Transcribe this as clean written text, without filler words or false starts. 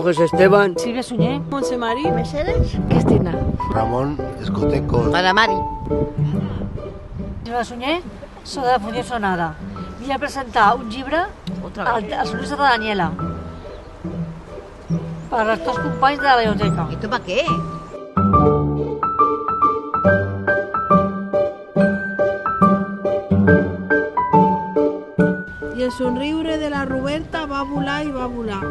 José Esteban. Silvia Sunyer. Montse Mari. Mercedes. Cristina. Ramón Escoteco. Ana Mari. Silvia Sunyer, soda de Funció Sonada. Vull presentar un llibre al Solista de Daniela per als tots companys de la biblioteca. ¿Esto para qué? I el somriure de la Roberta va volar i va volar.